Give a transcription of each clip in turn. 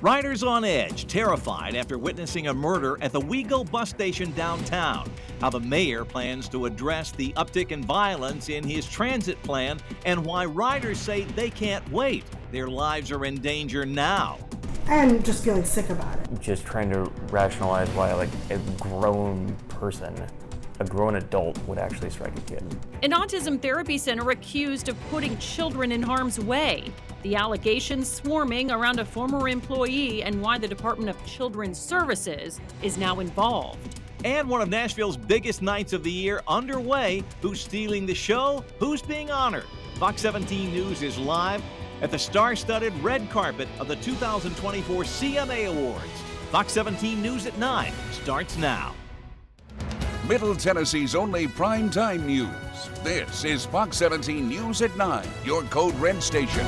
Riders on edge, terrified after witnessing a murder at the Wego bus station downtown. How the mayor plans to address the uptick in violence in his transit plan, and why riders say they can't wait. Their lives are in danger now. And just feeling sick about it. Just trying to rationalize why like a grown person, a grown adult would actually strike a kid. An autism therapy center accused of putting children in harm's way. The allegations swarming around a former employee and why the Department of Children's Services is now involved. And one of Nashville's biggest nights of the year underway. Who's stealing the show? Who's being honored? Fox 17 News is live at the star-studded red carpet of the 2024 CMA Awards. Fox 17 News at 9 starts now. Middle Tennessee's only primetime news. This is Fox 17 News at 9, your Code Red station.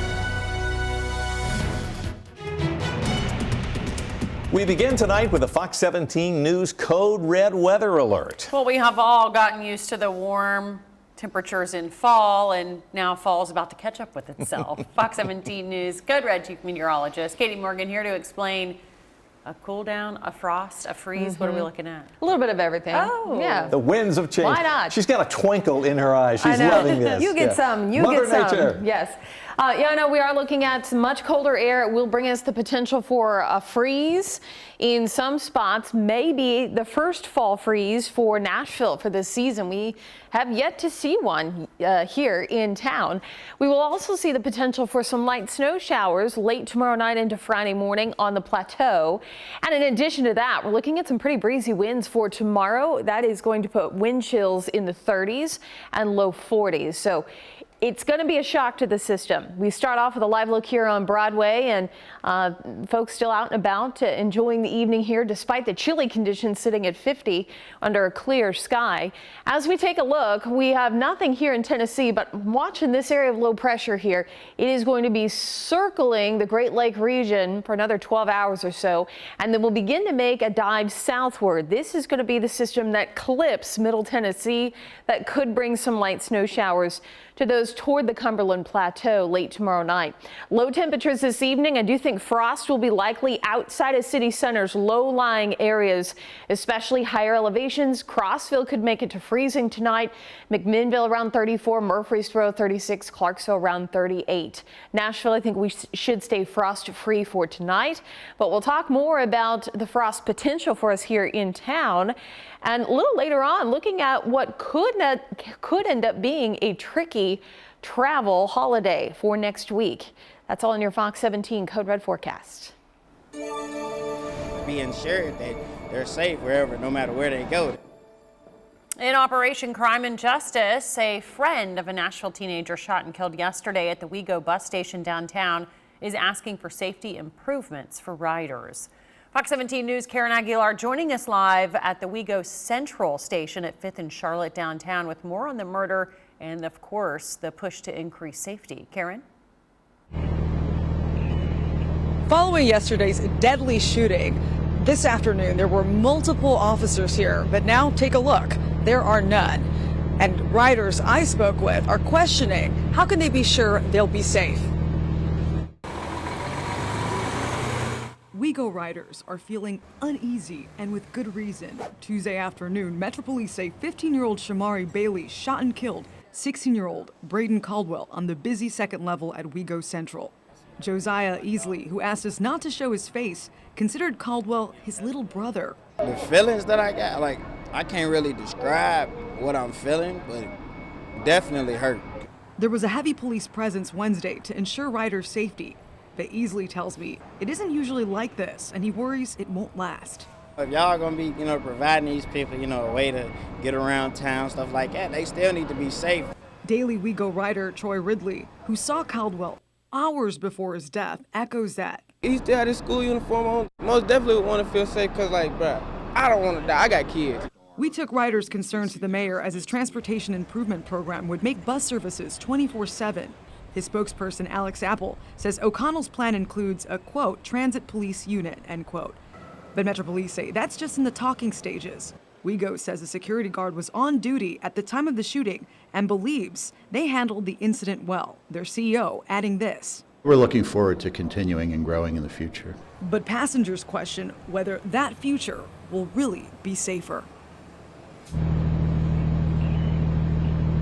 We begin tonight with a Fox 17 News Code Red weather alert. Well, we have all gotten used to the warm temperatures in fall, and now fall is about to catch up with itself. Fox 17 News Code Red Chief Meteorologist Katie Morgan here to explain a cool down, a frost, a freeze. What are we looking at? A little bit of everything. Oh. Yeah. The winds have changed. Why not? She's got a twinkle in her eyes. She's I know. loving this. You get some. You Mother get some. Nature. Yes. No, we are looking at much colder air. It will bring us the potential for a freeze in some spots, maybe the first fall freeze for Nashville for this season. We have yet to see one here in town. We will also see the potential for some light snow showers late tomorrow night into Friday morning on the plateau. And in addition to that, we're looking at some pretty breezy winds for tomorrow. That is going to put wind chills in the 30s and low 40s. So it's going to be a shock to the system. We start off with a live look here on Broadway, and folks still out and about enjoying the evening here despite the chilly conditions sitting at 50 under a clear sky. As we take a look, we have nothing here in Tennessee, but watching this area of low pressure here, it is going to be circling the Great Lake region for another 12 hours or so, and then we'll begin to make a dive southward. This is going to be the system that clips Middle Tennessee that could bring some light snow showers to those toward the Cumberland Plateau late tomorrow night. Low temperatures this evening. I do think frost will be likely outside of city centers, low-lying areas, especially higher elevations. Crossville could make it to freezing tonight. McMinnville around 34, Murfreesboro 36, Clarksville around 38. Nashville, I think we should stay frost-free for tonight, but we'll talk more about the frost potential for us here in town. And a little later on, looking at what could end up being a tricky travel holiday for next week. That's all in your Fox 17 Code Red forecast. Be ensured that they're safe wherever, no matter where they go. In Operation Crime and Justice, a friend of a Nashville teenager shot and killed yesterday at the Wego bus station downtown is asking for safety improvements for riders. Fox 17 News' Karen Aguilar joining us live at the Wego Central station at 5th and Charlotte downtown with more on the murder and, of course, the push to increase safety. Karen? Following yesterday's deadly shooting, this afternoon there were multiple officers here, but now take a look. There are none. And riders I spoke with are questioning how can they be sure they'll be safe. Wego riders are feeling uneasy, and with good reason. Tuesday afternoon, Metro Police say 15-year-old Shamari Bailey shot and killed 16-year-old Braden Caldwell on the busy second level at Wego Central. Josiah Easley, who asked us not to show his face, considered Caldwell his little brother. The feelings that I got, like, I can't really describe what I'm feeling, but definitely hurt. There was a heavy police presence Wednesday to ensure riders' safety. But Easley tells me it isn't usually like this, and he worries it won't last. If y'all are going to be, providing these people, a way to get around town, stuff like that, they still need to be safe. Daily Wego rider Troy Ridley, who saw Caldwell hours before his death, echoes that. He still had his school uniform on. Most definitely would want to feel safe because, bro, I don't want to die. I got kids. We took riders' concerns to the mayor as his transportation improvement program would make bus services 24/7. His spokesperson, Alex Apple, says O'Connell's plan includes a, quote, transit police unit, end quote. But Metro Police say that's just in the talking stages. Wego says a security guard was on duty at the time of the shooting and believes they handled the incident well. Their CEO adding this. We're looking forward to continuing and growing in the future. But passengers question whether that future will really be safer.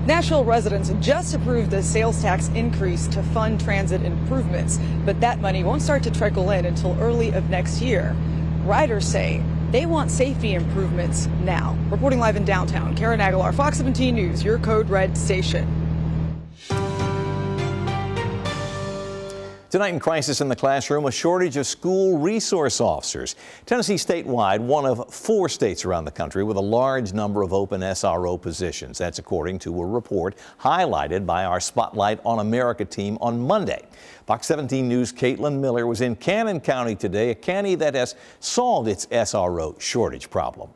Nashville residents just approved the sales tax increase to fund transit improvements, but that money won't start to trickle in until early of next year. Riders say they want safety improvements now. Reporting live in downtown, Karen Aguilar, Fox 17 News, your Code Red station. Tonight in Crisis in the Classroom, a shortage of school resource officers. Tennessee statewide, one of 4 states around the country with a large number of open SRO positions. That's according to a report highlighted by our Spotlight on America team on Monday. Fox 17 News' Caitlin Miller was in Camden County today, a county that has solved its SRO shortage problem.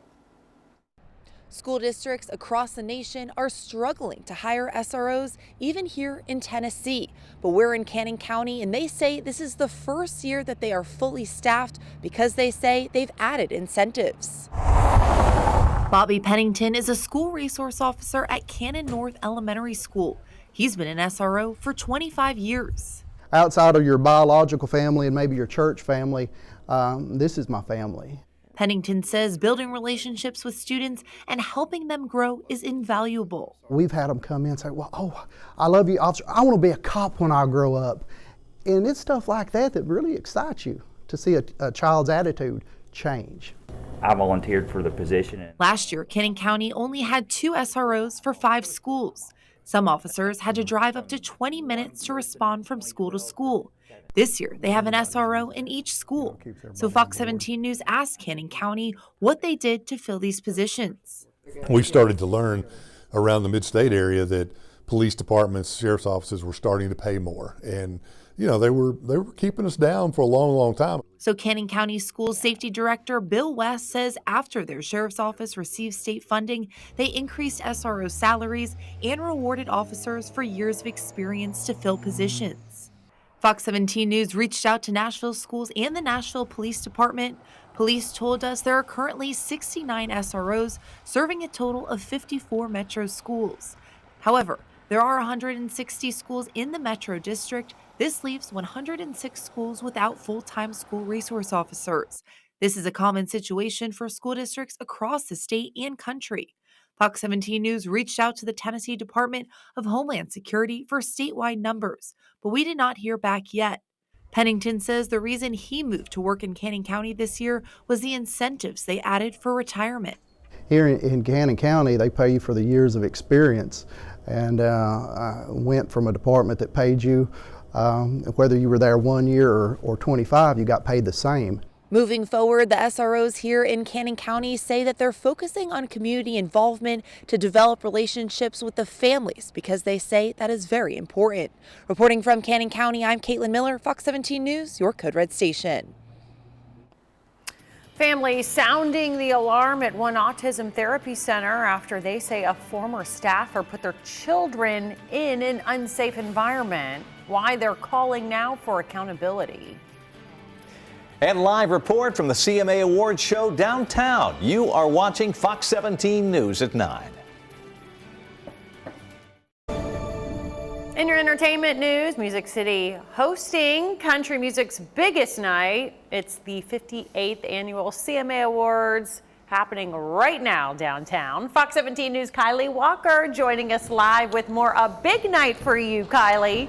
School districts across the nation are struggling to hire SROs, even here in Tennessee. But we're in Camden County, and they say this is the first year that they are fully staffed because they say they've added incentives. Bobby Pennington is a school resource officer at Cannon North Elementary School. He's been an SRO for 25 years. Outside of your biological family and maybe your church family, this is my family. Pennington says building relationships with students and helping them grow is invaluable. We've had them come in and say, well, oh, I love you, officer. I want to be a cop when I grow up. And it's stuff like that that really excites you to see a child's attitude change. I volunteered for the position. Last year, Cannon County only had 2 SROs for 5 schools. Some officers had to drive up to 20 minutes to respond from school to school. This year, they have an SRO in each school. So Fox 17 News asked Cannon County what they did to fill these positions. We started to learn around the mid-state area that police departments, sheriff's offices were starting to pay more. And, you know, they were keeping us down for a long, long time. So Cannon County School Safety Director Bill West says after their sheriff's office received state funding, they increased SRO salaries and rewarded officers for years of experience to fill positions. Fox 17 News reached out to Nashville schools and the Nashville Police Department. Police told us there are currently 69 SROs serving a total of 54 metro schools. However, there are 160 schools in the metro district. This leaves 106 schools without full-time school resource officers. This is a common situation for school districts across the state and country. Fox 17 News reached out to the Tennessee Department of Homeland Security for statewide numbers, but we did not hear back yet. Pennington says the reason he moved to work in Cannon County this year was the incentives they added for retirement. Here in Cannon County, they pay you for the years of experience, and I went from a department that paid you, whether you were there 1 year or 25, you got paid the same. Moving forward, the SROs here in Cannon County say that they're focusing on community involvement to develop relationships with the families because they say that is very important. Reporting from Cannon County, I'm Caitlin Miller, Fox 17 News, your Code Red station. Families sounding the alarm at one autism therapy center after they say a former staffer put their children in an unsafe environment. Why they're calling now for accountability. And live report from the CMA Awards show downtown. You are watching Fox 17 News at 9. In your entertainment news, Music City hosting country music's biggest night. It's the 58th annual CMA Awards happening right now downtown. Fox 17 News' Kylie Walker joining us live with more. A big night for you, Kylie.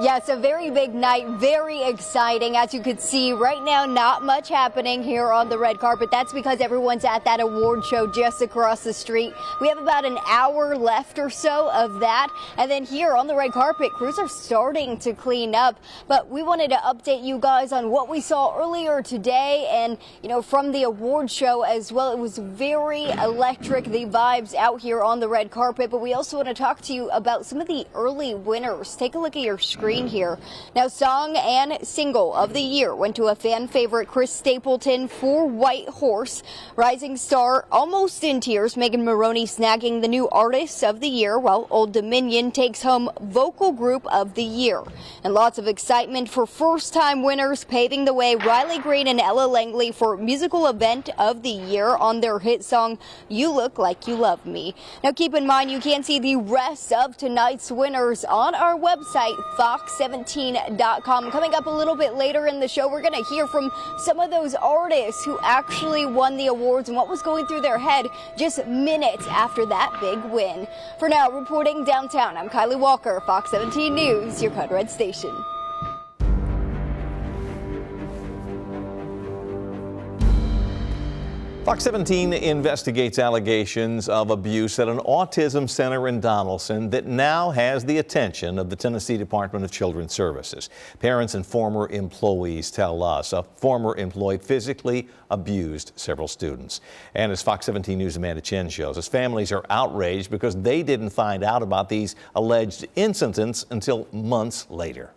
Yes, a very big night, very exciting. As you could see right now, not much happening here on the red carpet. That's because everyone's at that award show just across the street. We have about an hour left or so of that. And then here on the red carpet, crews are starting to clean up. But we wanted to update you guys on what we saw earlier today and, you know, from the award show as well. It was very electric, the vibes out here on the red carpet. But we also want to talk to you about some of the early winners. Take a look at your screen here. Now, song and single of the year went to a fan favorite, Chris Stapleton, for White Horse. Rising star Almost in Tears, Megan Maroney snagging the new artist of the year, while Old Dominion takes home vocal group of the year. And lots of excitement for first-time winners, paving the way, Riley Green and Ella Langley for musical event of the year on their hit song, You Look Like You Love Me. Now, keep in mind, you can see the rest of tonight's winners on our website, Fox17.com. Coming up a little bit later in the show, we're going to hear from some of those artists who actually won the awards and what was going through their head just minutes after that big win. For now, reporting downtown, I'm Kylie Walker, Fox 17 News, your Code Red station. Fox 17 investigates allegations of abuse at an autism center in Donaldson that now has the attention of the Tennessee Department of Children's Services. Parents and former employees tell us a former employee physically abused several students. And as Fox 17 News' Amanda Chen shows us, families are outraged because they didn't find out about these alleged incidents until months later.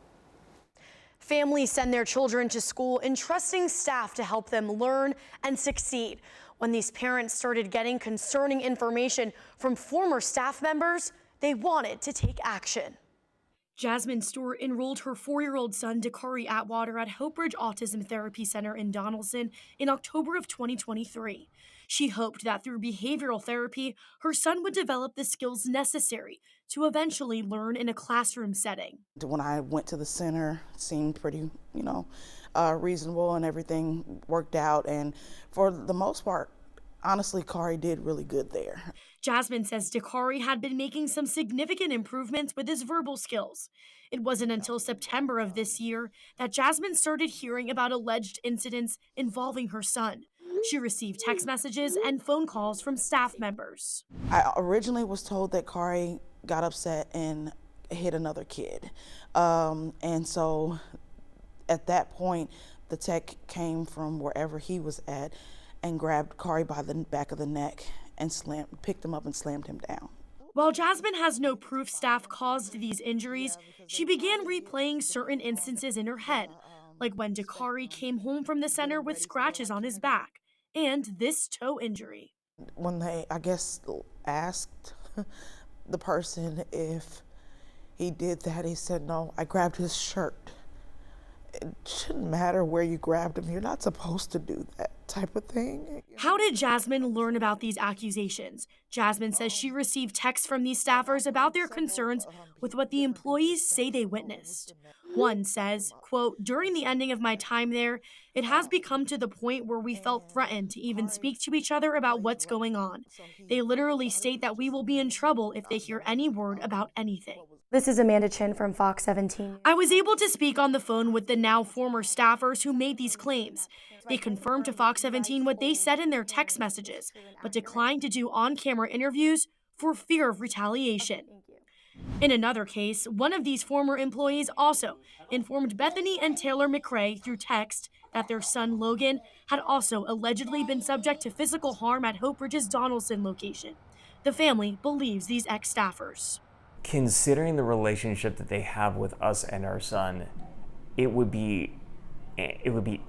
Families send their children to school entrusting staff to help them learn and succeed. When these parents started getting concerning information from former staff members, they wanted to take action. Jasmine Stewart enrolled her 4-year-old son, Dakari Atwater, at Hope Ridge Autism Therapy Center in Donaldson in October of 2023. She hoped that through behavioral therapy, her son would develop the skills necessary to eventually learn in a classroom setting. When I went to the center, it seemed pretty, reasonable, and everything worked out. And for the most part, honestly, Kari did really good there. Jasmine says Dakari had been making some significant improvements with his verbal skills. It wasn't until September of this year that Jasmine started hearing about alleged incidents involving her son. She received text messages and phone calls from staff members. I originally was told that Kari got upset and hit another kid. And so at that point, the tech came from wherever he was at and grabbed Kari by the back of the neck and picked him up and slammed him down. While Jasmine has no proof staff caused these injuries, she began replaying certain instances in her head, like when Dakari came home from the center with scratches on his back and this toe injury. When they, asked the person if he did that, he said, no, I grabbed his shirt. It shouldn't matter where you grabbed him. You're not supposed to do that type of thing. How did Jasmine learn about these accusations? Jasmine says she received texts from these staffers about their concerns with what the employees say they witnessed. One says, quote, during the ending of my time there, it has become to the point where we felt threatened to even speak to each other about what's going on. They literally state that we will be in trouble if they hear any word about anything. This is Amanda Chen from Fox 17. I was able to speak on the phone with the now former staffers who made these claims. They confirmed to Fox 17 what they said in their text messages, but declined to do on-camera interviews for fear of retaliation. In another case, one of these former employees also informed Bethany and Taylor McRae through text that their son Logan had also allegedly been subject to physical harm at Hope Ridge's Donaldson location. The family believes these ex-staffers. Considering the relationship that they have with us and our son, it would be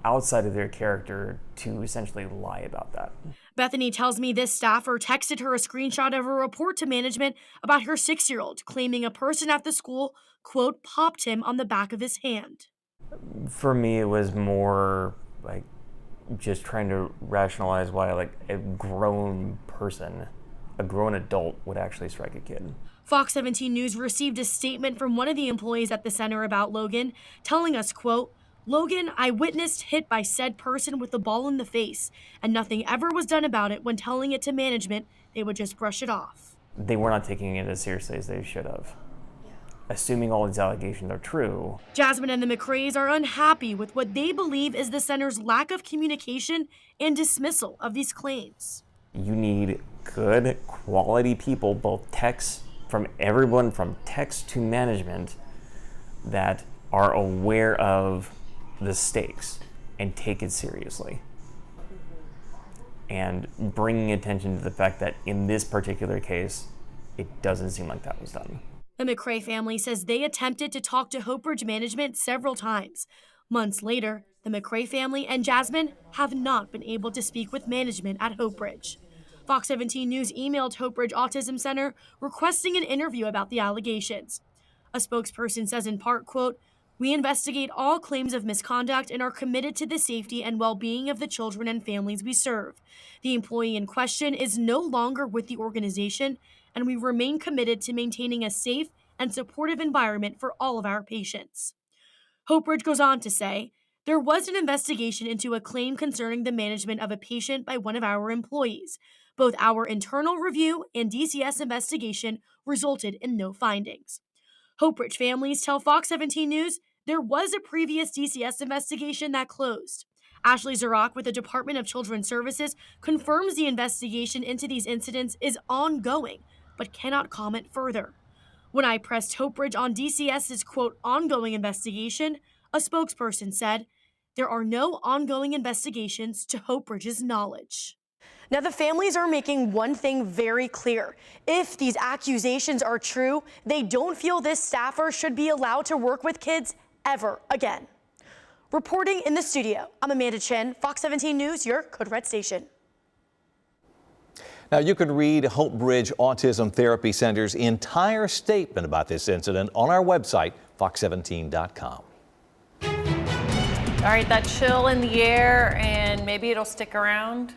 outside of their character to essentially lie about that. Bethany tells me this staffer texted her a screenshot of a report to management about her 6-year-old, claiming a person at the school, quote, popped him on the back of his hand. For me, it was more like just trying to rationalize why a grown person, a grown adult would actually strike a kid. Fox 17 News received a statement from one of the employees at the center about Logan, telling us, quote, Logan, I witnessed hit by said person with the ball in the face, and nothing ever was done about it. When telling it to management, they would just brush it off. They were not taking it as seriously as they should have. Assuming all these allegations are true. Jasmine and the McRaes are unhappy with what they believe is the center's lack of communication and dismissal of these claims. You need good quality people, both techs, from everyone from techs to management, that are aware of the stakes and take it seriously. And bringing attention to the fact that in this particular case, it doesn't seem like that was done. The McRae family says they attempted to talk to Hope Ridge management several times. Months later, the McRae family and Jasmine have not been able to speak with management at Hope Ridge. Fox 17 News emailed Hope Ridge Autism Center requesting an interview about the allegations. A spokesperson says in part, quote, we investigate all claims of misconduct and are committed to the safety and well-being of the children and families we serve. The employee in question is no longer with the organization, and we remain committed to maintaining a safe and supportive environment for all of our patients. Hopebridge goes on to say, there was an investigation into a claim concerning the management of a patient by one of our employees. Both our internal review and DCS investigation resulted in no findings. Hopebridge families tell Fox 17 News there was a previous DCS investigation that closed. Ashley Zarok with the Department of Children's Services confirms the investigation into these incidents is ongoing, but cannot comment further. When I pressed Hopebridge on DCS's quote, ongoing investigation, a spokesperson said, there are no ongoing investigations to Hopebridge's knowledge. Now, the families are making one thing very clear. If these accusations are true, they don't feel this staffer should be allowed to work with kids ever again. Reporting in the studio, I'm Amanda Chen, Fox 17 News, your Code Red station. Now, you can read Hopebridge Autism Therapy Center's entire statement about this incident on our website, fox17.com. All right, that chill in the air, and maybe it'll stick around.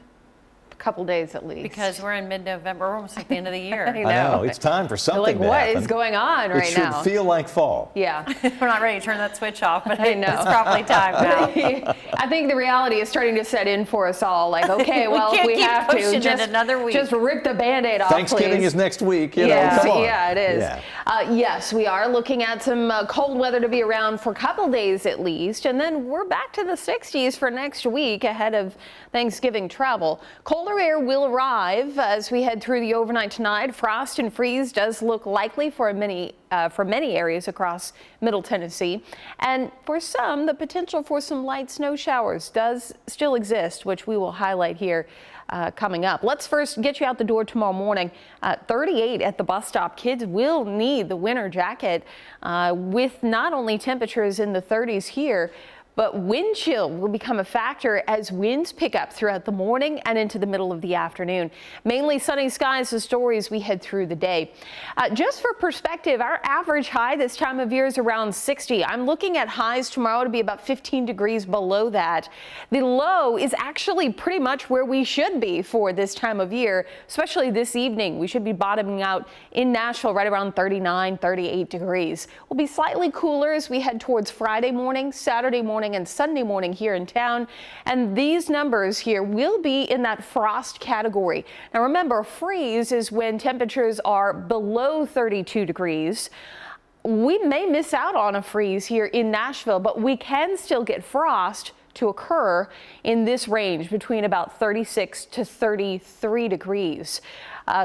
Couple days at least. Because we're in mid-November, we're almost at the end of the year. I know, it's time for something to what happen. is going on right now? It should feel like fall. Yeah. We're not ready to turn that switch off, but I know. it's probably time now. I think the reality is starting to set in for us all. Like, okay, well, we we have to just another week. Just rip the Band-Aid off, Thanksgiving please. is next week. You yeah, know, come on. Yeah, it is. Yeah. Yes, we are looking at some cold weather to be around for a couple days at least, and then we're back to the 60s for next week ahead of Thanksgiving travel. Colder air will arrive as we head through the overnight tonight. Frost and freeze does look likely for many areas across Middle Tennessee, and for some, the potential for some light snow showers does still exist, which we will highlight here coming up. Let's first get you out the door tomorrow morning. 38 at the bus stop. Kids will need the winter jacket with not only temperatures in the 30s here, but wind chill will become a factor as winds pick up throughout the morning and into the middle of the afternoon. Mainly sunny skies, the stories we head through the day. Just for perspective, our average high this time of year is around 60. I'm looking at highs tomorrow to be about 15 degrees below that. The low is actually pretty much where we should be for this time of year, especially this evening. We should be bottoming out in Nashville right around 39, 38 degrees. We'll be slightly cooler as we head towards Friday morning, Saturday morning, and Sunday morning here in town, and these numbers here will be in that frost category. Now remember, freeze is when temperatures are below 32 degrees. We may miss out on a freeze here in Nashville, but we can still get frost to occur in this range between about 36 to 33 degrees.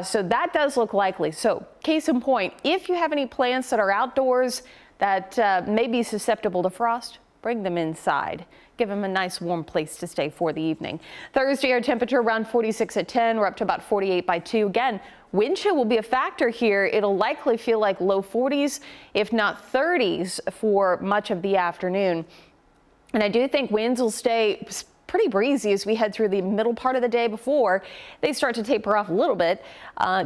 So that does look likely. So case in point, if you have any plants that are outdoors that may be susceptible to frost, bring them inside. Give them a nice warm place to stay for the evening. Thursday, our temperature around 46 at 10. We're up to about 48 by 2. Again, wind chill will be a factor here. It'll likely feel like low 40s, if not 30s for much of the afternoon. And I do think winds will stay pretty breezy as we head through the middle part of the day before they start to taper off a little bit.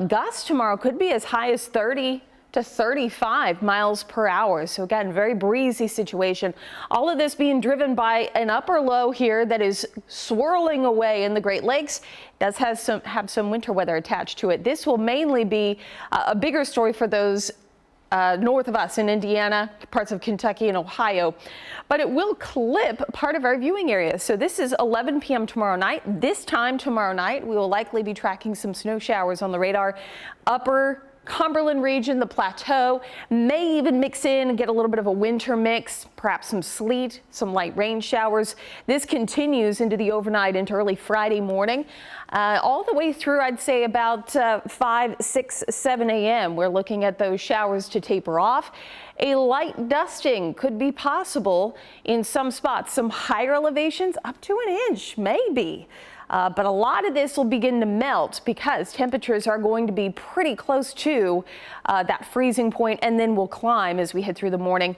Gusts tomorrow could be as high as 30 to 35 miles per hour. So again, very breezy situation. All of this being driven by an upper low here that is swirling away in the Great Lakes. It does have some winter weather attached to it. This will mainly be a bigger story for those north of us in Indiana, parts of Kentucky and Ohio, but it will clip part of our viewing area. So this is 11 p.m. tomorrow night. This time tomorrow night, we will likely be tracking some snow showers on the radar. Upper Cumberland region, the plateau, may even mix in and get a little bit of a winter mix, perhaps some sleet, some light rain showers. This continues into the overnight into early Friday morning, all the way through, I'd say about 5, 6, 7 a.m. We're looking at those showers to taper off. A light dusting could be possible in some spots, some higher elevations up to an inch, maybe. But a lot of this will begin to melt because temperatures are going to be pretty close to that freezing point, and then will climb as we head through the morning.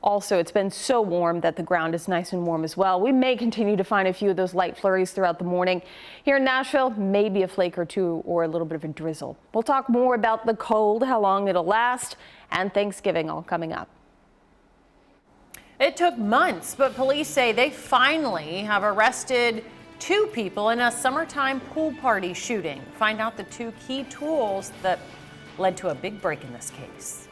Also, it's been so warm that the ground is nice and warm as well. We may continue to find a few of those light flurries throughout the morning. Here in Nashville, maybe a flake or two or a little bit of a drizzle. We'll talk more about the cold, how long it'll last, and Thanksgiving all coming up. It took months, but police say they finally have arrested 2 people in a summertime pool party shooting. Find out the 2 key tools that led to a big break in this case.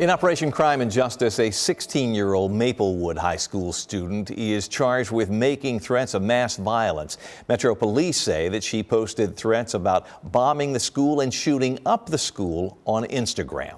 In Operation Crime and Justice, a 16-year-old Maplewood High School student is charged with making threats of mass violence. Metro Police say that she posted threats about bombing the school and shooting up the school on Instagram.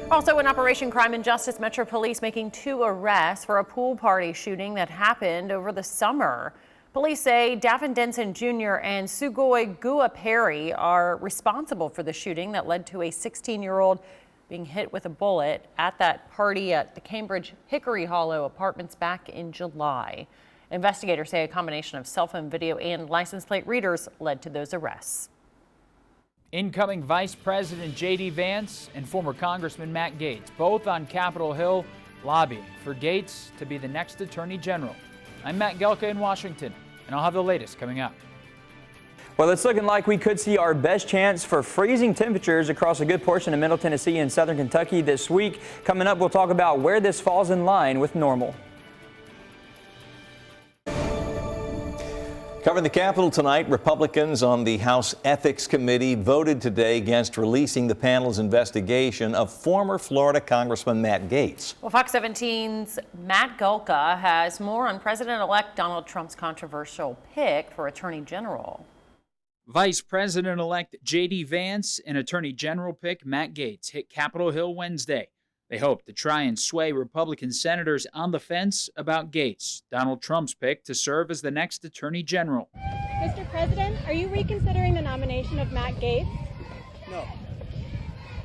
Also in Operation Crime and Justice, Metro Police making 2 arrests for a pool party shooting that happened over the summer. Police say Davin Denson Jr. and Sugoi Gua Perry are responsible for the shooting that led to a 16-year-old being hit with a bullet at that party at the Cambridge Hickory Hollow Apartments back in July. Investigators say a combination of cell phone video and license plate readers led to those arrests. Incoming Vice President J.D. Vance and former Congressman Matt Gaetz, both on Capitol Hill, lobbying for Gaetz to be the next Attorney General. I'm Matt Gelka in Washington, and I'll have the latest coming up. Well, it's looking like we could see our best chance for freezing temperatures across a good portion of Middle Tennessee and southern Kentucky this week. Coming up, we'll talk about where this falls in line with normal. Covering the Capitol tonight, Republicans on the House Ethics Committee voted today against releasing the panel's investigation of former Florida Congressman Matt Gaetz. Well, Fox 17's Matt Gulka has more on President-elect Donald Trump's controversial pick for Attorney General. Vice President-elect J.D. Vance and Attorney General pick Matt Gaetz hit Capitol Hill Wednesday. They hope to try and sway Republican senators on the fence about Gaetz, Donald Trump's pick to serve as the next Attorney General. Mr. President, are you reconsidering the nomination of Matt Gaetz? No.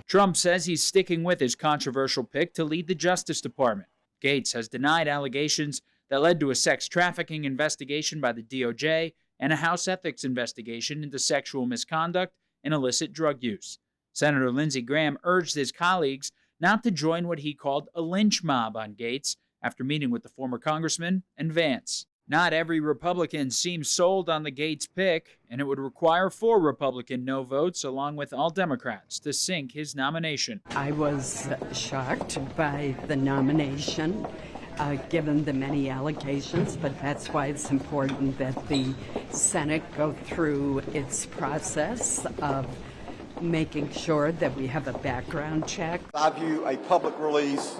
Trump says he's sticking with his controversial pick to lead the Justice Department. Gaetz has denied allegations that led to a sex trafficking investigation by the DOJ and a House ethics investigation into sexual misconduct and illicit drug use. Senator Lindsey Graham urged his colleagues not to join what he called a lynch mob on Gaetz after meeting with the former congressman and Vance. Not every Republican seems sold on the Gaetz pick, and it would require 4 Republican no votes along with all Democrats to sink his nomination. I was shocked by the nomination, given the many allegations, but that's why it's important that the Senate go through its process of making sure that we have a background check. I view a public release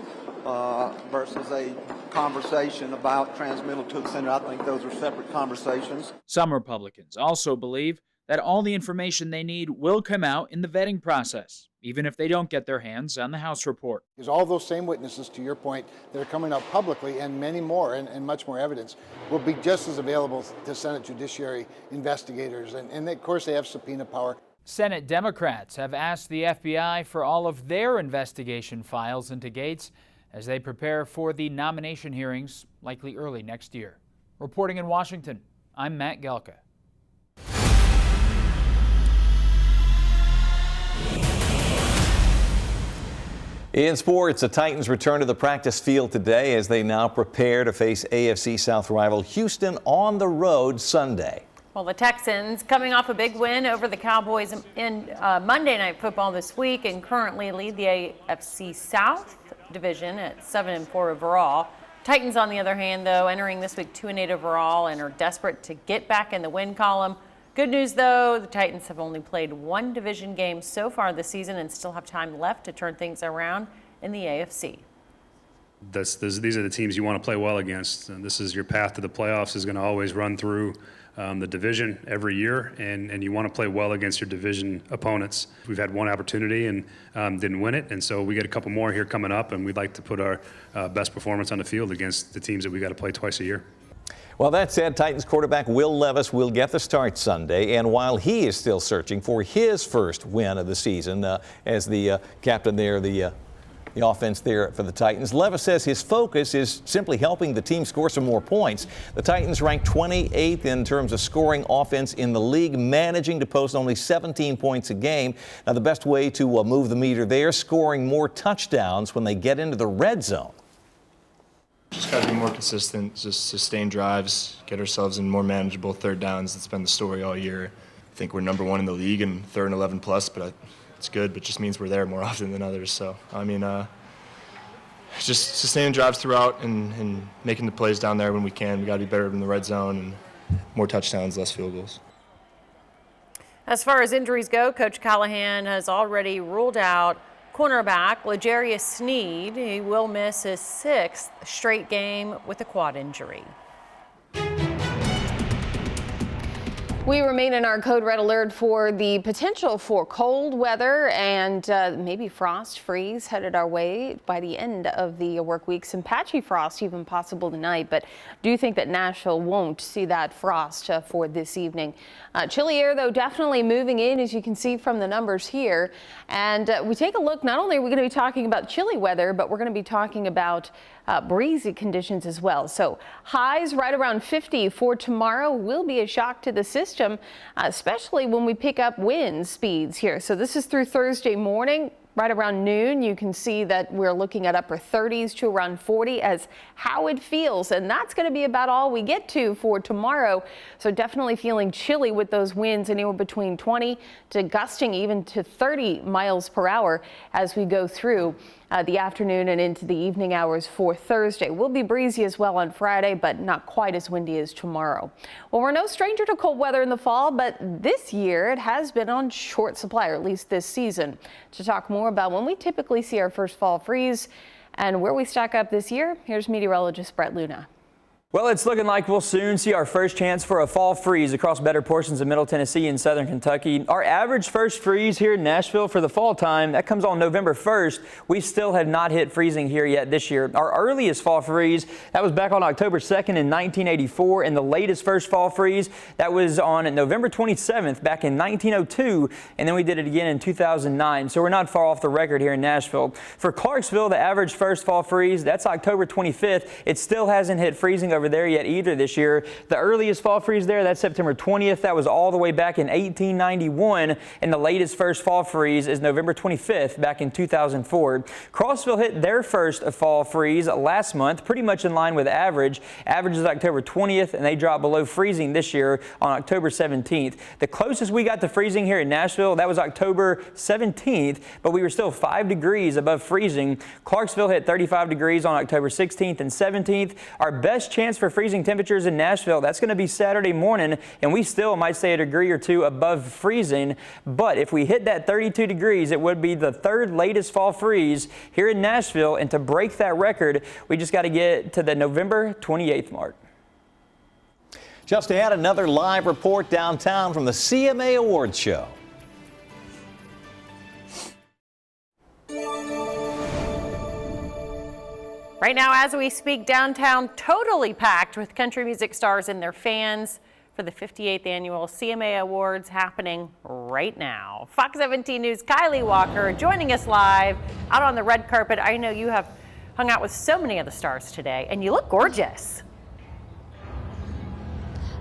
versus a conversation about transmittal to the Senate. I think those are separate conversations. Some Republicans also believe that all the information they need will come out in the vetting process, even if they don't get their hands on the House report. Because all those same witnesses, to your point, that are coming out publicly, and many more, and much more evidence, will be just as available to Senate Judiciary investigators. And of course, they have subpoena power. Senate Democrats have asked the FBI for all of their investigation files into Gaetz as they prepare for the nomination hearings, likely early next year. Reporting in Washington, I'm Matt Gelka. In sports, the Titans return to the practice field today as they now prepare to face AFC South rival Houston on the road Sunday. Well, the Texans coming off a big win over the Cowboys in Monday Night Football this week and currently lead the AFC South division at 7-4 overall. Titans, on the other hand, though, entering this week 2-8 overall and are desperate to get back in the win column. Good news, though, the Titans have only played 1 division game so far this season and still have time left to turn things around in the AFC. These are the teams you want to play well against. And this is your path to the playoffs is going to always run through the division every year, and you want to play well against your division opponents. We've had 1 opportunity and didn't win it, and so we get a couple more here coming up, and we'd like to put our best performance on the field against the teams that we got to play twice a year. Well, that said, Titans quarterback Will Levis will get the start Sunday, and while he is still searching for his first win of the season as the captain there, the offense there for the Titans, Levis says his focus is simply helping the team score some more points. The Titans ranked 28th in terms of scoring offense in the league, managing to post only 17 points a game. Now, the best way to move the meter there, scoring more touchdowns when they get into the red zone. Just got to be more consistent, just sustain drives, get ourselves in more manageable third downs. That's been the story all year. I think we're number 1 in the league in 3rd and 11 plus, but it's good, but just means we're there more often than others. So, I mean, just sustaining drives throughout and making the plays down there when we can. We got to be better in the red zone and more touchdowns, less field goals. As far as injuries go, Coach Callahan has already ruled out cornerback L'Jarius Sneed. He will miss his 6th straight game with a quad injury. We remain in our code red alert for the potential for cold weather and maybe frost freeze headed our way by the end of the work week. Some patchy frost even possible tonight, but do think that Nashville won't see that frost for this evening. Chilly air, though, definitely moving in, as you can see from the numbers here. And we take a look, not only are we going to be talking about chilly weather, but we're going to be talking about breezy conditions as well. So highs right around 50 for tomorrow will be a shock to the system, especially when we pick up wind speeds here. So this is through Thursday morning. Right around noon, you can see that we're looking at upper 30s to around 40 as how it feels. And that's going to be about all we get to for tomorrow. So definitely feeling chilly with those winds anywhere between 20 to gusting even to 30 miles per hour as we go through the afternoon and into the evening hours for Thursday. Will be breezy as well on Friday, but not quite as windy as tomorrow. Well, we're no stranger to cold weather in the fall, but this year it has been on short supply, or at least this season. To talk more about when we typically see our first fall freeze and where we stack up this year, here's meteorologist Brett Luna. Well, it's looking like we'll soon see our first chance for a fall freeze across better portions of Middle Tennessee and Southern Kentucky. Our average first freeze here in Nashville for the fall time, that comes on November 1st. We still have not hit freezing here yet this year. Our earliest fall freeze, that was back on October 2nd in 1984, and the latest first fall freeze, that was on November 27th back in 1902, and then we did it again in 2009. So we're not far off the record here in Nashville. For Clarksville, the average first fall freeze, that's October 25th. It still hasn't hit freezing over there yet either this year. The earliest fall freeze there, that's September 20th. That was all the way back in 1891, and the latest first fall freeze is November 25th back in 2004. Crossville hit their first fall freeze last month, pretty much in line with average. Average is October 20th, and they dropped below freezing this year on October 17th. The closest we got to freezing here in Nashville, that was October 17th, but we were still 5 degrees above freezing. Clarksville hit 35 degrees on October 16th and 17th. Our best chance for freezing temperatures in Nashville, that's going to be Saturday morning, and we still might stay a degree or two above freezing. But if we hit that 32 degrees, it would be the 3rd latest fall freeze here in Nashville. And to break that record, we just got to get to the November 28th mark. Just ahead, another live report downtown from the CMA Awards show. Right now, as we speak, downtown totally packed with country music stars and their fans for the 58th annual CMA Awards happening right now. Fox 17 News' Kylie Walker joining us live out on the red carpet. I know you have hung out with so many of the stars today, and you look gorgeous.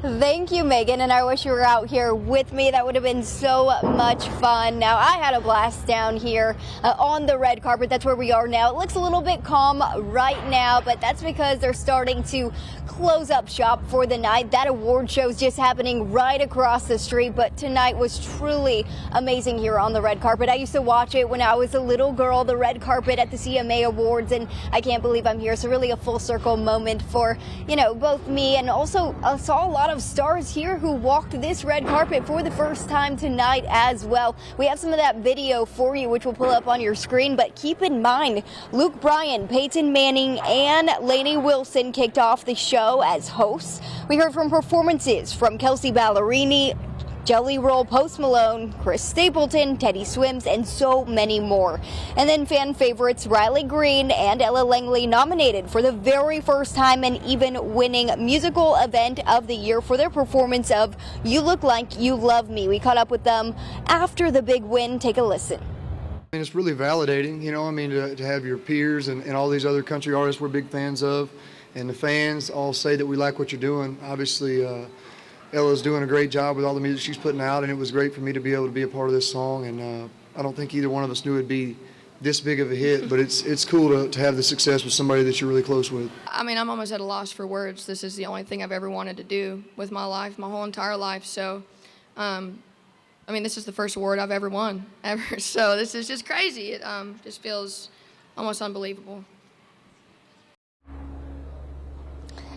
Thank you, Megan, and I wish you were out here with me. That would have been so much fun. Now, I had a blast down here on the red carpet. That's where we are now. It looks a little bit calm right now, but that's because they're starting to close up shop for the night. That award show is just happening right across the street, but tonight was truly amazing here on the red carpet. I used to watch it when I was a little girl, the red carpet at the CMA Awards, and I can't believe I'm here. So really a full circle moment for, you know, both me and also saw a lot of stars here who walked this red carpet for the first time tonight as well. We have some of that video for you, which we'll pull up on your screen, but keep in mind, Luke Bryan, Peyton Manning, and Lainey Wilson kicked off the show as hosts. We heard from performances from Kelsey Ballerini, Jelly Roll, Post Malone, Chris Stapleton, Teddy Swims, and so many more. And then fan favorites Riley Green and Ella Langley nominated for the very first time and even winning musical event of the year for their performance of You Look Like You Love Me. We caught up with them after the big win. Take a listen. I mean, it's really validating, you know, I mean, to have your peers and all these other country artists we're big fans of, and the fans all say that we like what you're doing. Obviously, Ella's doing a great job with all the music she's putting out, and it was great for me to be able to be a part of this song. And I don't think either one of us knew it'd be this big of a hit, but it's cool to have the success with somebody that you're really close with. I mean, I'm almost at a loss for words. This is the only thing I've ever wanted to do with my life, my whole entire life. So, I mean, this is the first award I've ever won, ever. So this is just crazy. It just feels almost unbelievable.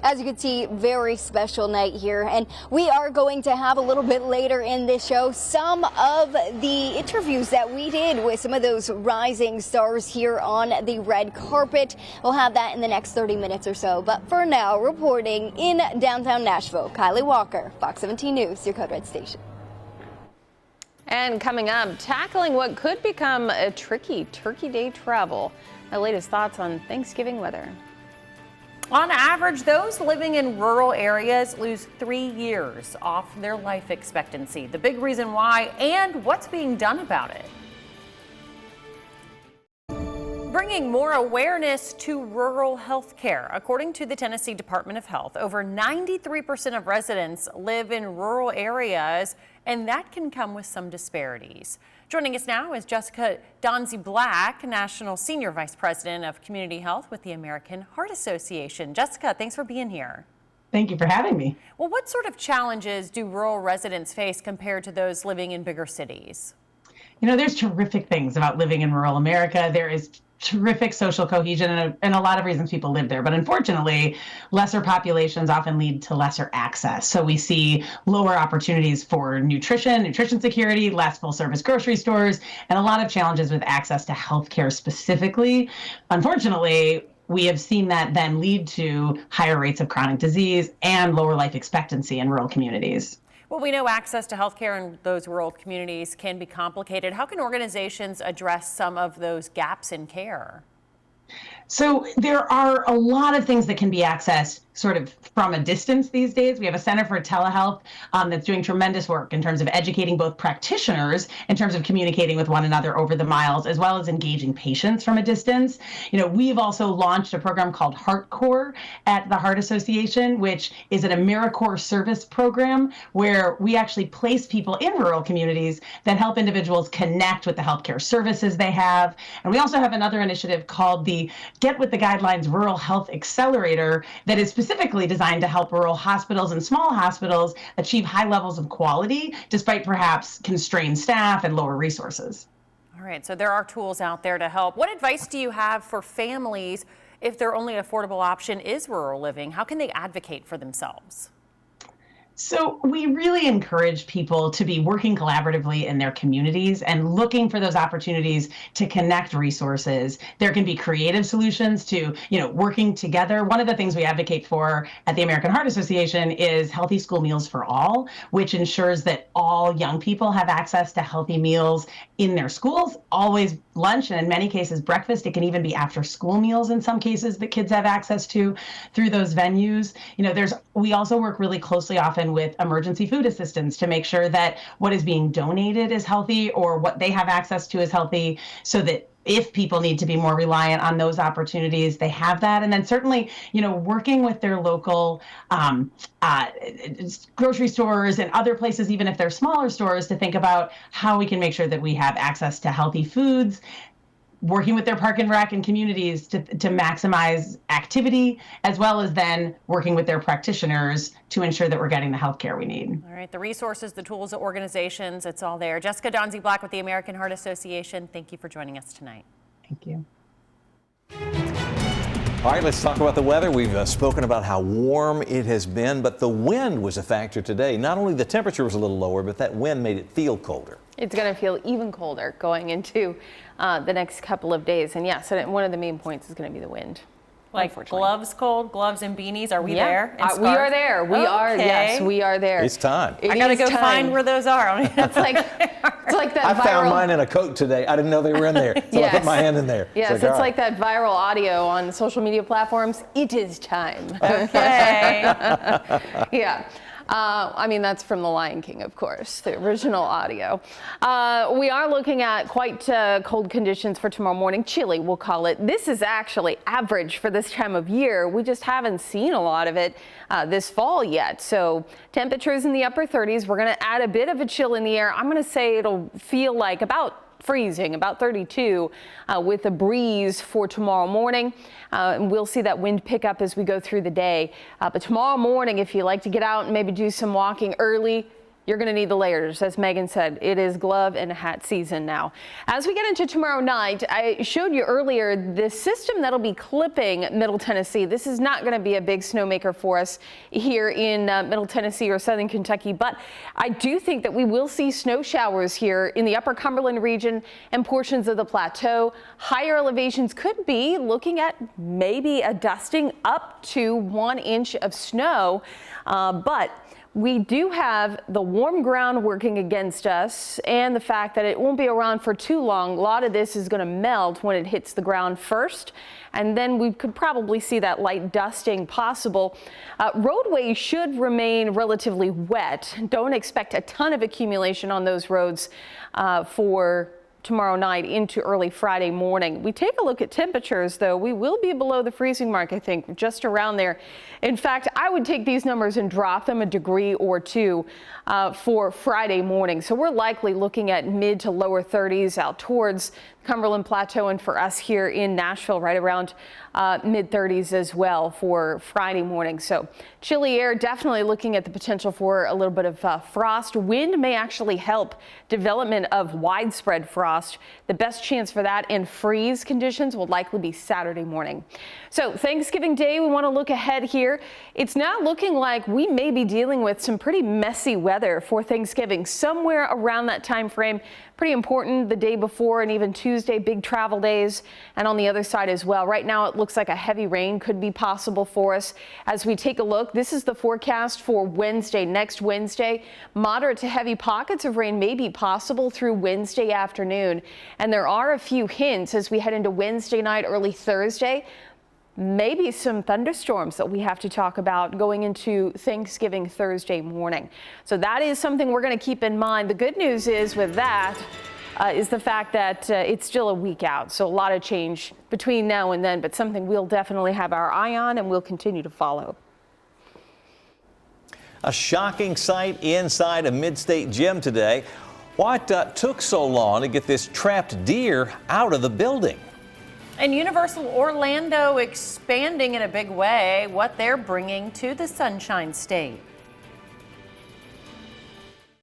As you can see, very special night here. And we are going to have a little bit later in this show some of the interviews that we did with some of those rising stars here on the red carpet. We'll have that in the next 30 minutes or so. But for now, reporting in downtown Nashville, Kylie Walker, Fox 17 News, your Code Red station. And coming up, tackling what could become a tricky Turkey Day travel. My latest thoughts on Thanksgiving weather. On average, those living in rural areas lose 3 years off their life expectancy. The big reason why and what's being done about it. Bringing more awareness to rural health care. According to the Tennessee Department of Health, over 93% of residents live in rural areas, and that can come with some disparities. Joining us now is Jessica Donzie-Black, National Senior Vice President of Community Health with the American Heart Association. Jessica, thanks for being here. Thank you for having me. Well, what sort of challenges do rural residents face compared to those living in bigger cities? You know, there's terrific things about living in rural America. There is terrific social cohesion and a lot of reasons people live there. But unfortunately, lesser populations often lead to lesser access. So we see lower opportunities for nutrition security, less full service grocery stores, and a lot of challenges with access to healthcare specifically. Unfortunately, we have seen that then lead to higher rates of chronic disease and lower life expectancy in rural communities. Well, we know access to healthcare in those rural communities can be complicated. How can organizations address some of those gaps in care? So there are a lot of things that can be accessed sort of from a distance these days. We have a Center for Telehealth that's doing tremendous work in terms of educating both practitioners in terms of communicating with one another over the miles, as well as engaging patients from a distance. You know, we've also launched a program called HeartCore at the Heart Association, which is an AmeriCorps service program where we actually place people in rural communities that help individuals connect with the healthcare services they have. And we also have another initiative called the Get With the Guidelines Rural Health Accelerator that is specifically designed to help rural hospitals and small hospitals achieve high levels of quality despite perhaps constrained staff and lower resources. All right, so there are tools out there to help. What advice do you have for families if their only affordable option is rural living? How can they advocate for themselves? So we really encourage people to be working collaboratively in their communities and looking for those opportunities to connect resources. There can be creative solutions to, working together. One of the things we advocate for at the American Heart Association is healthy school meals for all, which ensures that all young people have access to healthy meals in their schools, always lunch, and in many cases breakfast. It can even be after school meals in some cases that kids have access to through those venues. We also work really closely often with emergency food assistance to make sure that what is being donated is healthy or what they have access to is healthy, so that if people need to be more reliant on those opportunities, they have that. And then certainly, working with their local grocery stores and other places, even if they're smaller stores, to think about how we can make sure that we have access to healthy foods, working with their park and rec and communities to maximize activity, as well as then working with their practitioners to ensure that we're getting the health care we need. All right, the resources, the tools, the organizations, it's all there. Jessica Donzie-Black with the American Heart Association, thank you for joining us tonight. Thank you. All right, let's talk about the weather. We've spoken about how warm it has been, but the wind was a factor today. Not only the temperature was a little lower, but that wind made it feel colder. It's going to feel even colder going into the next couple of days. And yes, one of the main points is going to be the wind. Like gloves and beanies. Are we there? We are there. We are. Yes, we are there. It's time. I got to go find where those are. It's like that. I found mine in a coat today. I didn't know they were in there, so I put my hand in there. Yes, it's like that viral audio on social media platforms. It is time. Okay. Yeah. That's from The Lion King, of course, the original audio. We are looking at quite cold conditions for tomorrow morning. Chilly, we'll call it. This is actually average for this time of year. We just haven't seen a lot of it this fall yet. So temperatures in the upper 30s. We're going to add a bit of a chill in the air. I'm going to say it'll feel like about freezing, about 32 with a breeze for tomorrow morning. And we'll see that wind pick up as we go through the day. But tomorrow morning, if you like to get out and maybe do some walking early, You're going to need the layers. As Megan said, it is glove and hat season now. As we get into tomorrow night, I showed you earlier the system that'll be clipping Middle Tennessee. This is not going to be a big snowmaker for us here in Middle Tennessee or Southern Kentucky, but I do think that we will see snow showers here in the Upper Cumberland region and portions of the plateau. Higher elevations could be looking at maybe a dusting up to 1 inch of snow, but we do have the warm ground working against us and the fact that it won't be around for too long. A lot of this is going to melt when it hits the ground first, and then we could probably see that light dusting possible. Roadways should remain relatively wet. Don't expect a ton of accumulation on those roads for tomorrow night into early Friday morning. We take a look at temperatures, though. We will be below the freezing mark, I think, just around there. In fact, I would take these numbers and drop them a degree or two for Friday morning. So we're likely looking at mid to lower 30s out towards Cumberland Plateau, and for us here in Nashville, right around mid 30s as well for Friday morning. So chilly air, definitely looking at the potential for a little bit of frost. Wind may actually help development of widespread frost. The best chance for that and freeze conditions will likely be Saturday morning. So Thanksgiving Day, we want to look ahead here. It's now looking like we may be dealing with some pretty messy weather for Thanksgiving somewhere around that time frame. Pretty important the day before and even Tuesday, big travel days, and on the other side as well. Right now it looks like a heavy rain could be possible for us. As we take a look, this is the forecast for Wednesday, next Wednesday. Moderate to heavy pockets of rain may be possible through Wednesday afternoon, and there are a few hints as we head into Wednesday night, early Thursday. Maybe some thunderstorms that we have to talk about going into Thanksgiving Thursday morning. So that is something we're going to keep in mind. The good news is with that is the fact that it's still a week out. So a lot of change between now and then, but something we'll definitely have our eye on and we'll continue to follow. A shocking sight inside a Mid-State gym today. What took so long to get this trapped deer out of the building? And Universal Orlando expanding in a big way what they're bringing to the Sunshine State.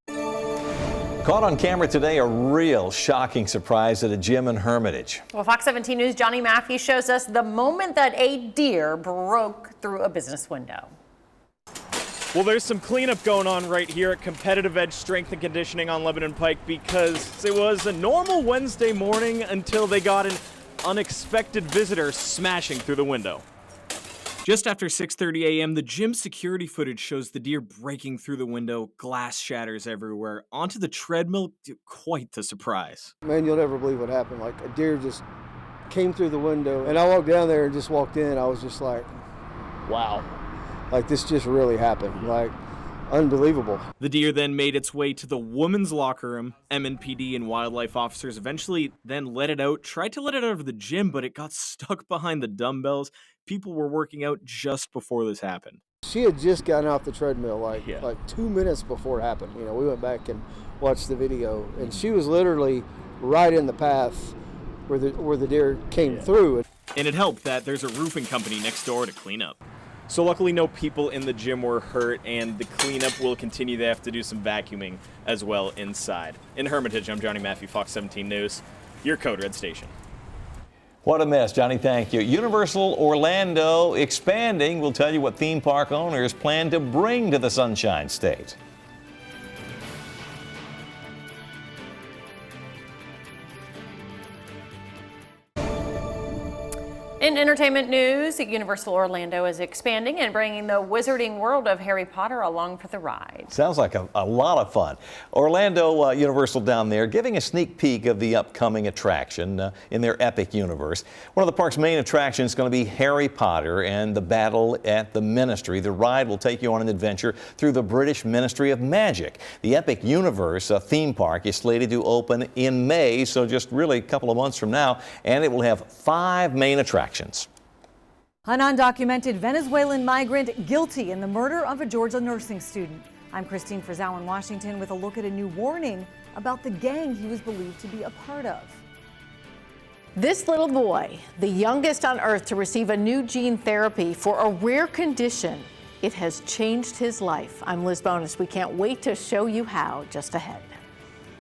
Caught on camera today, a real shocking surprise at a gym in Hermitage. Well, Fox 17 News' Johnny Maffey shows us the moment that a deer broke through a business window. Well, there's some cleanup going on right here at Competitive Edge Strength and Conditioning on Lebanon Pike because it was a normal Wednesday morning until they got an unexpected visitor smashing through the window. Just after 6:30 a.m., the gym security footage shows the deer breaking through the window, glass shatters everywhere, onto the treadmill. Quite the surprise. Man, you'll never believe what happened. Like, a deer just came through the window, and I walked down there and just walked in. I was just like, wow, like this just really happened. Like, unbelievable. The deer then made its way to the women's locker room. MNPD and wildlife officers eventually then let it out, tried to let it out of the gym, but it got stuck behind the dumbbells. People were working out just before this happened. She had just gotten off the treadmill like 2 minutes before it happened. You know, we went back and watched the video, and she was literally right in the path where the deer came through. And it helped that there's a roofing company next door to clean up. So luckily no people in the gym were hurt, and the cleanup will continue. They have to do some vacuuming as well inside. In Hermitage, I'm Johnny Maffey, Fox 17 News, your Code Red station. What a mess, Johnny, thank you. Universal Orlando expanding. We'll tell you what theme park owners plan to bring to the Sunshine State. In entertainment news, Universal Orlando is expanding and bringing the wizarding world of Harry Potter along for the ride. Sounds like a lot of fun. Orlando Universal down there giving a sneak peek of the upcoming attraction in their epic universe. One of the park's main attractions is going to be Harry Potter and the Battle at the Ministry. The ride will take you on an adventure through the British Ministry of Magic. The epic universe theme park is slated to open in May, so just really a couple of months from now, and it will have 5 main attractions. An undocumented Venezuelan migrant guilty in the murder of a Georgia nursing student. I'm Christine Frizzell in Washington with a look at a new warning about the gang he was believed to be a part of. This little boy, the youngest on earth to receive a new gene therapy for a rare condition, It has changed his life. I'm Liz Bonus. We can't wait to show you how just ahead.